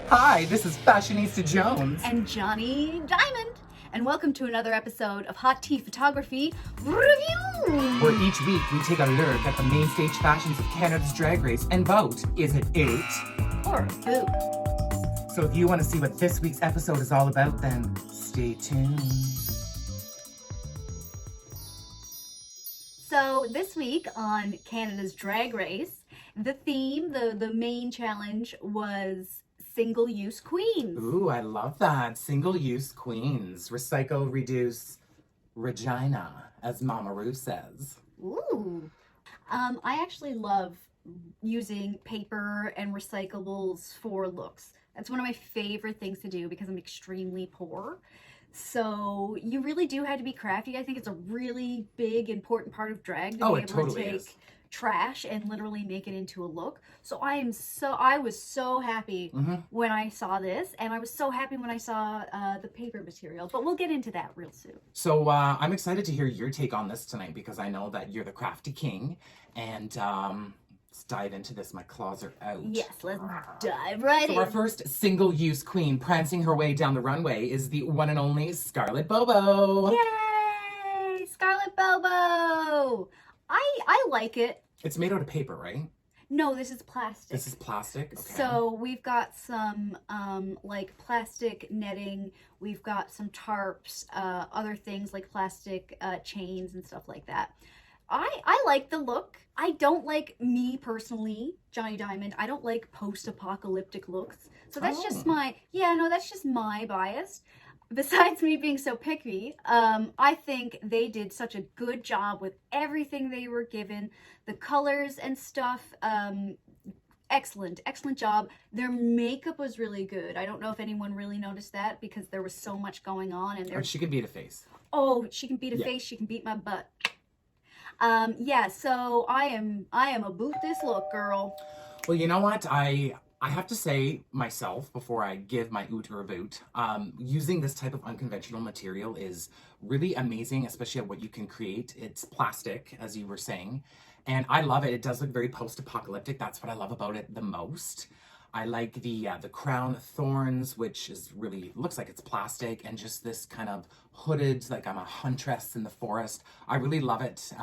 Hi, this is Fashionista Jones. And Johnny Diamond. And welcome to another episode of Hot Tea Photography Review! Where each week we take a look at the main stage fashions of Canada's Drag Race and vote, is it it? Or boo. So if you want to see what this week's episode is all about, then stay tuned. So this week on Canada's Drag Race, the theme, the main challenge was single-use queens. Ooh, I love that. Single-use queens. Recycle, reduce, Regina, as Mama Ru says. Ooh. I actually love using paper and recyclables for looks. That's one of my favorite things to do because I'm extremely poor. So you really do have to be crafty. I think it's a really big, important part of drag to be able totally to take is. trash and literally make it into a look. So I was so happy when I saw this, and I was so happy when I saw the paper material. But we'll get into that real soon. So I'm excited to hear your take on this tonight because I know that you're the crafty king. And let's dive into this. My claws are out. Yes, let's dive right in. So our first single-use queen prancing her way down the runway is the one and only Scarlet Bobo. Yay! Scarlet Bobo! I like it. It's made out of paper, right? No, this is plastic. This is plastic? Okay. So we've got some like plastic netting. We've got some tarps, other things like plastic chains and stuff like that. I like the look. I don't like, me personally, Johnny Diamond, I don't like post-apocalyptic looks. So that's just that's just my bias. Besides me being so picky, I think they did such a good job with everything they were given. The colors and stuff, excellent job. Their makeup was really good. I don't know if anyone really noticed that because there was so much going on. And she can beat a face. Oh, she can beat a face. She can beat my butt. So I am about this look, girl. Well, you know what? I have to say myself, before I give my oot or a boot, using this type of unconventional material is really amazing, especially at what you can create. It's plastic, as you were saying, and I love it. It does look very post-apocalyptic. That's what I love about it the most. I like the crown of thorns, which is really, looks like it's plastic, and just this kind of hooded, like I'm a huntress in the forest. I really love it.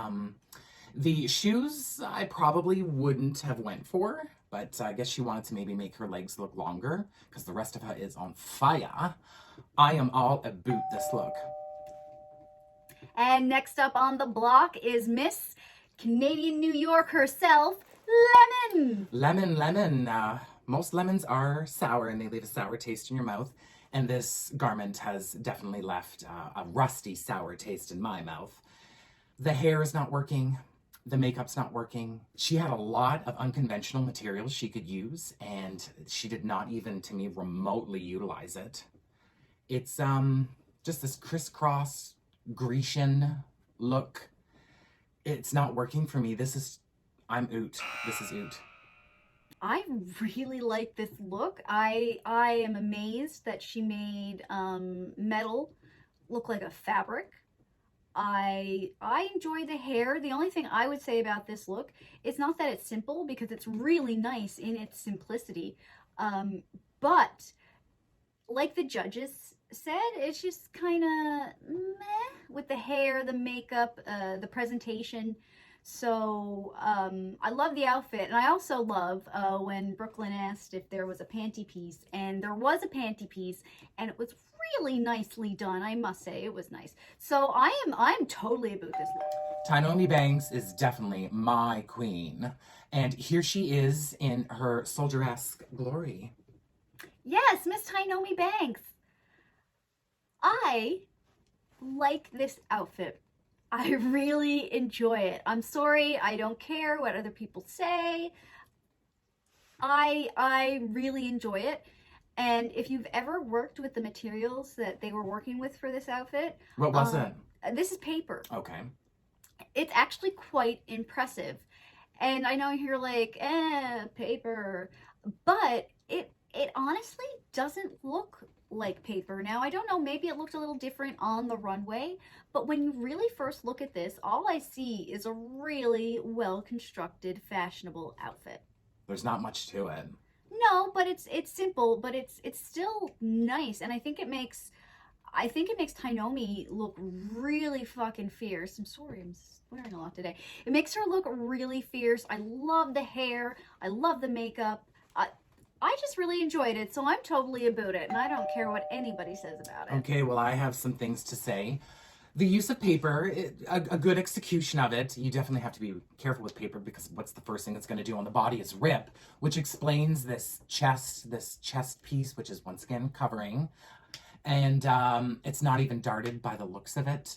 The shoes I probably wouldn't have went for, but I guess she wanted to maybe make her legs look longer because the rest of her is on fire. I am all about this look. And next up on the block is Miss Canadian New York herself, Lemon. Lemon. Most lemons are sour and they leave a sour taste in your mouth. And this garment has definitely left a rusty, sour taste in my mouth. The hair is not working. The makeup's not working. She had a lot of unconventional materials she could use, and she did not even, to me, remotely utilize it. It's just this crisscross Grecian look. It's not working for me. I'm oot. This is oot. I really like this look. I am amazed that she made metal look like a fabric. I enjoy the hair. The only thing I would say about this look is not that it's simple, because it's really nice in its simplicity. But like the judges said, it's just kind of meh with the hair, the makeup, the presentation. So I love the outfit, and I also love when Brooklyn asked if there was a panty piece, and there was a panty piece, and it was really nicely done. I must say, it was nice. So I'm totally about this look. Tainomi Banks is definitely my queen, and here she is in her soldier-esque glory. Yes, Miss Tainomi Banks. I like this outfit. I really enjoy it. I'm sorry, I don't care what other people say. I really enjoy it. And if you've ever worked with the materials that they were working with for this outfit. What was it? This is paper. Okay. It's actually quite impressive. And I know you're like, paper. But it honestly doesn't look like paper. Now, I don't know, maybe it looked a little different on the runway, but when you really first look at this, all I see is a really well-constructed, fashionable outfit. There's not much to it. No, but it's simple, but it's still nice, and I think it makes Tainomi look really fucking fierce. I'm sorry, I'm swearing a lot today. It makes her look really fierce. I love the hair. I love the makeup. I just really enjoyed it, so I'm totally about it, and I don't care what anybody says about it. Okay, well, I have some things to say. The use of paper, a good execution of it. You definitely have to be careful with paper because what's the first thing it's going to do on the body is rip, which explains this chest piece, which is once again covering. And it's not even darted by the looks of it.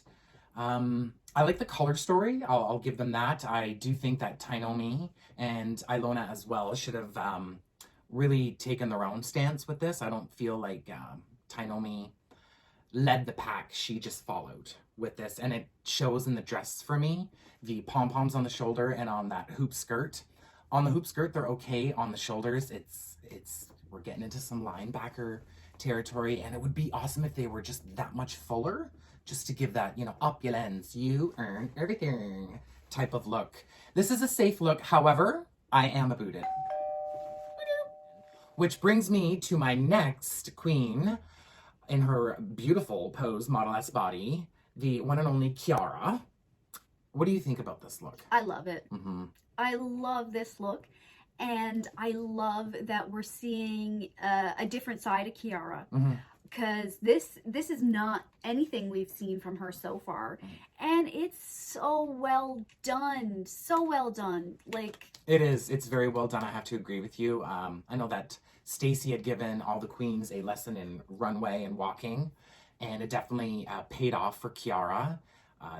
I like the color story. I'll give them that. I do think that Tainomi and Ilona as well should have really taken their own stance with this. I don't feel like Tainomi led the pack. She just followed with this, and it shows in the dress for me. The pom-poms on the shoulder and on that hoop skirt. On the hoop skirt, they're okay. On the shoulders, we're getting into some linebacker territory, and it would be awesome if they were just that much fuller, just to give that, opulence, you earn everything type of look. This is a safe look. However, I am about it. Which brings me to my next queen in her beautiful pose, Model S body, the one and only Kiara. What do you think about this look? I love it. I love this look, and I love that we're seeing a different side of Kiara, because this is not anything we've seen from her so far, and it's so well done, so well done. Like, it is. It's very well done. I have to agree with you. I know that Stacy had given all the queens a lesson in runway and walking, and it definitely paid off for Kiara.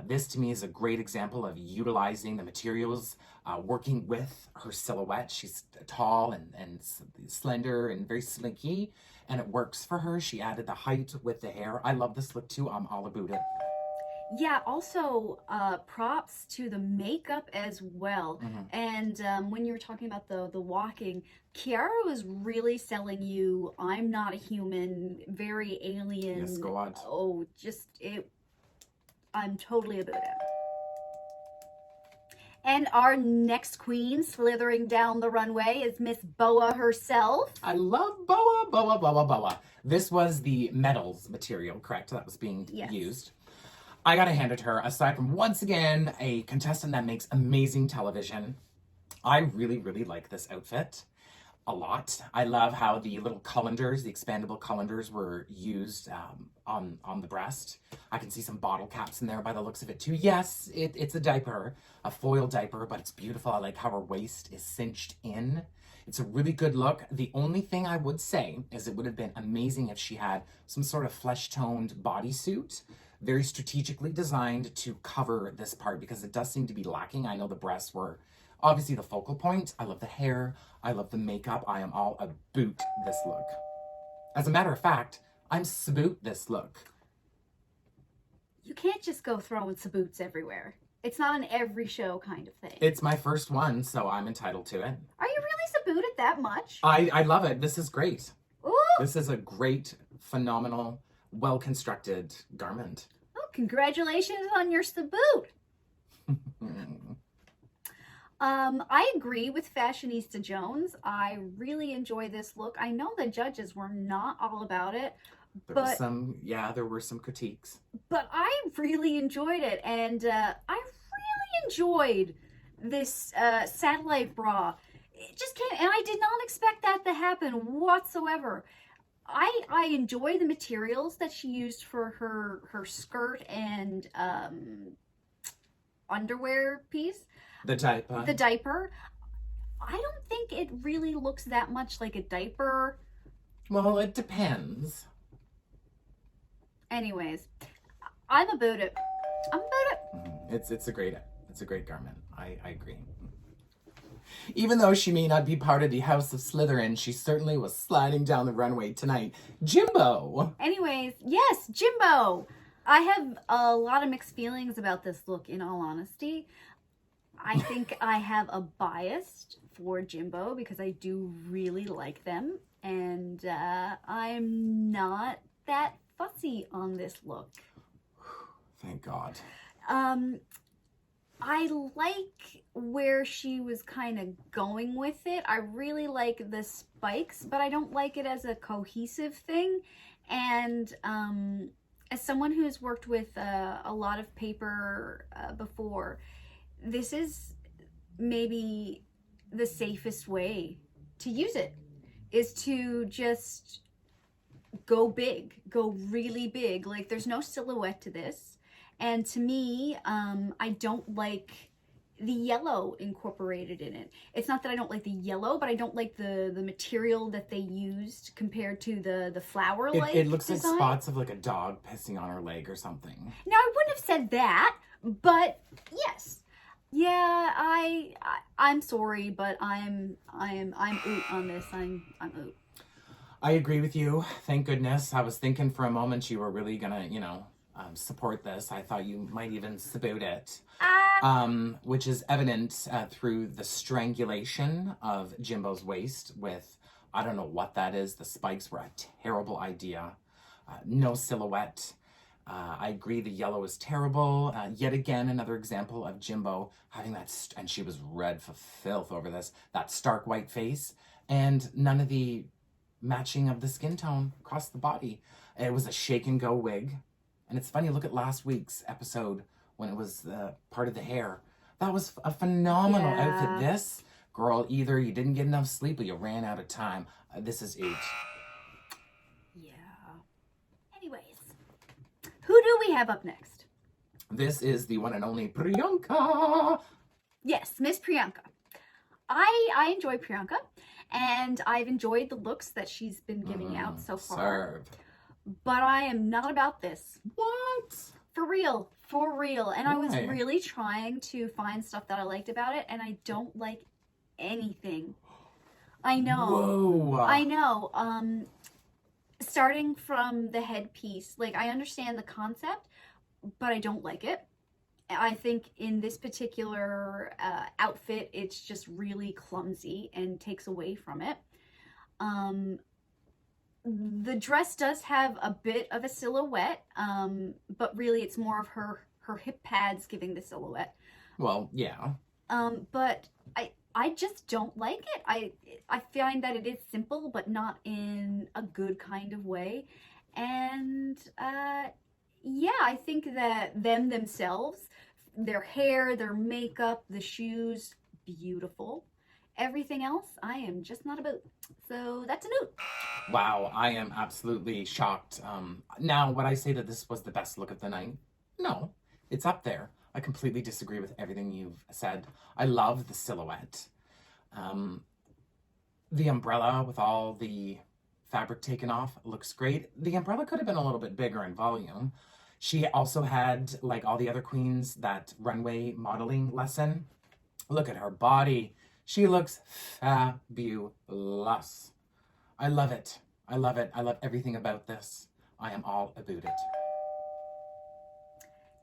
This to me is a great example of utilizing the materials, working with her silhouette. She's tall and slender and very slinky, and it works for her. She added the height with the hair. I love this look too. I'm all about it. Yeah, also props to the makeup as well. And when you were talking about the walking, Kiara was really selling you, I'm not a human, very alien. Yes, go on. Oh, I'm totally about it. And our next queen slithering down the runway is Miss Boa herself. I love Boa, Boa, Boa, Boa. This was the metals material, correct? That was being used. I gotta hand it her. Aside from, once again, a contestant that makes amazing television, I really, really like this outfit a lot. I love how the little colanders, the expandable colanders, were used on the breast. I can see some bottle caps in there by the looks of it too. Yes, it's a diaper, a foil diaper, but it's beautiful. I like how her waist is cinched in. It's a really good look. The only thing I would say is it would have been amazing if she had some sort of flesh-toned bodysuit, very strategically designed to cover this part, because it does seem to be lacking. I know the breasts were obviously the focal point. I love the hair. I love the makeup. I am all about this look. As a matter of fact, I'm spoot this look. You can't just go throwing saboots everywhere. It's not an every show kind of thing. It's my first one, so I'm entitled to it. Are you really sabooted that much? I love it. This is great. Ooh. This is a great, phenomenal, well-constructed garment. Oh, congratulations on your saboot. I agree with Fashionista Jones. I really enjoy this look. I know the judges were not all about it. There were some critiques. But I really enjoyed it, and I really enjoyed this satellite bra. It just came, and I did not expect that to happen whatsoever. I enjoy the materials that she used for her skirt and underwear piece. The diaper. The diaper. I don't think it really looks that much like a diaper. Well, it depends. Anyways, I'm about it. I'm about it. It's a great garment. I agree. Even though she may not be part of the House of Slytherin, she certainly was sliding down the runway tonight. Jimbo! Anyways, yes, Jimbo! I have a lot of mixed feelings about this look, in all honesty. I think I have a bias for Jimbo because I do really like them, and I'm not that fussy on this look. Thank God. I like where she was kind of going with it. I really like the spikes, but I don't like it as a cohesive thing. And as someone who's worked with a lot of paper before, this is maybe the safest way to use it, is to just go big, go really big. Like, there's no silhouette to this. And to me, I don't like the yellow incorporated in it. It's not that I don't like the yellow, but I don't like the material that they used compared to the flower-like It looks design. like spots of like a dog pissing on her leg or something. Now, I wouldn't have said that, but yes. Yeah, I'm sorry, but I'm oot on this. I'm oot. I agree with you. Thank goodness. I was thinking for a moment you were really gonna, support this. I thought you might even support it. Which is evident through the strangulation of Jimbo's waist with, I don't know what that is. The spikes were a terrible idea. No silhouette. I agree the yellow is terrible. Yet again, another example of Jimbo having that, and she was red for filth over this, that stark white face, and none of the matching of the skin tone across the body. It was a shake and go wig. And it's funny, look at last week's episode when it was part of the hair. That was a phenomenal outfit. This, girl, either you didn't get enough sleep or you ran out of time. This is it. Yeah. Anyways, who do we have up next? This is the one and only Priyanka. Yes, Miss Priyanka. I enjoy Priyanka, and I've enjoyed the looks that she's been giving out so far. Serve. But I am not about this. What? For real. And Why? I was really trying to find stuff that I liked about it, and I don't like anything. I know. Whoa. I know. Starting from the headpiece, like, I understand the concept, but I don't like it. I think in this particular outfit, it's just really clumsy and takes away from it. The dress does have a bit of a silhouette, but really it's more of her hip pads giving the silhouette. Well, yeah. But I just don't like it. I find that it is simple, but not in a good kind of way. And yeah, I think that themselves, their hair, their makeup, the shoes, beautiful. Everything else, I am just not about. So that's a note. Wow, I am absolutely shocked. Now, would I say that this was the best look of the night? No, it's up there. I completely disagree with everything you've said. I love the silhouette. The umbrella with all the fabric taken off looks great. The umbrella could have been a little bit bigger in volume. She also had, like all the other queens, that runway modeling lesson. Look at her body. She looks fabulous. I love it. I love it. I love everything about this. I am all about it.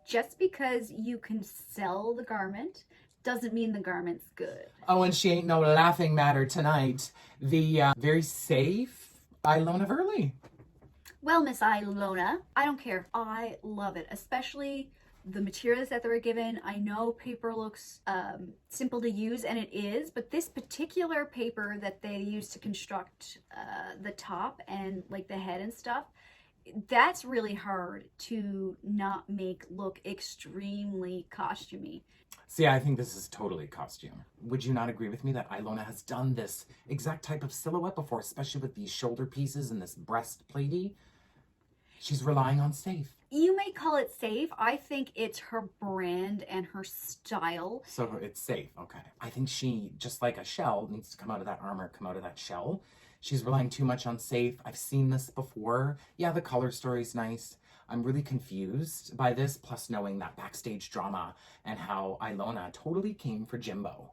Just because you can sell the garment doesn't mean the garment's good. Oh, and she ain't no laughing matter tonight. The very safe Ilona Verley. Well, Miss Ilona, I don't care. I love it, especially the materials that they were given. I know paper looks simple to use, and it is, but this particular paper that they used to construct the top and like the head and stuff, that's really hard to not make look extremely costumey. See, I think this is totally costume. Would you not agree with me that Ilona has done this exact type of silhouette before, especially with these shoulder pieces and this breast platey? She's relying on safe. You may call it safe. I think it's her brand and her style. So it's safe, okay. I think she, just like a shell, needs to come out of that armor, come out of that shell. She's relying too much on safe. I've seen this before. Yeah, the color story's nice. I'm really confused by this, plus knowing that backstage drama and how Ilona totally came for Jimbo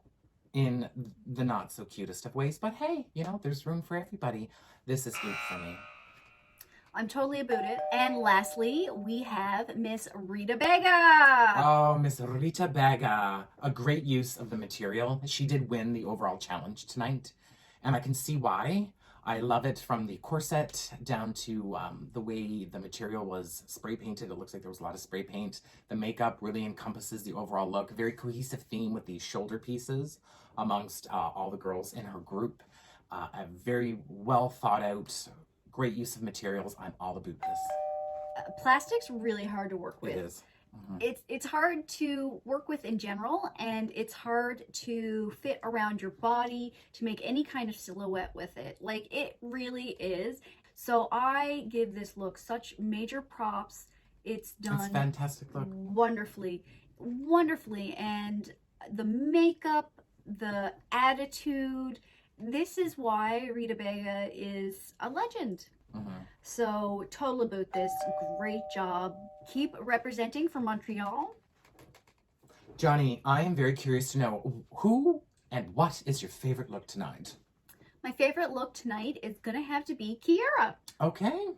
in the not so cutest of ways. But hey, there's room for everybody. This is it for me. I'm totally about it. And lastly, we have Miss Rita Baga. Oh, Miss Rita Baga. A great use of the material. She did win the overall challenge tonight, and I can see why. I love it from the corset down to the way the material was spray painted. It looks like there was a lot of spray paint. The makeup really encompasses the overall look. Very cohesive theme with these shoulder pieces amongst all the girls in her group. A very well thought out, great use of materials. I'm all about this. Plastic's really hard to work with. It is. Mm-hmm. It's hard to work with in general, and it's hard to fit around your body to make any kind of silhouette with it. Like, it really is. So I give this look such major props. It's done It's a fantastic look. wonderfully, wonderfully, and the makeup, the attitude. This is why Rita Bega is a legend. Mm-hmm. So, total about this. Great job. Keep representing for Montreal. Johnny, I am very curious to know who and what is your favorite look tonight? My favorite look tonight is going to have to be Kiara. Okay.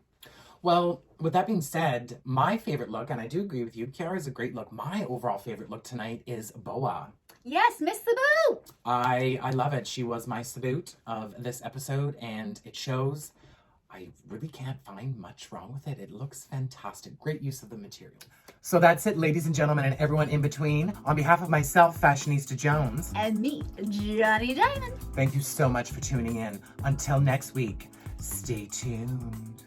Well, with that being said, my favorite look, and I do agree with you, Kiara is a great look. My overall favorite look tonight is Boa. Yes, Miss the Boo! I love it. She was my saboot of this episode, and it shows. I really can't find much wrong with it. It looks fantastic. Great use of the material. So that's it, ladies and gentlemen, and everyone in between. On behalf of myself, Fashionista Jones. And me, Johnny Diamond. Thank you so much for tuning in. Until next week, stay tuned.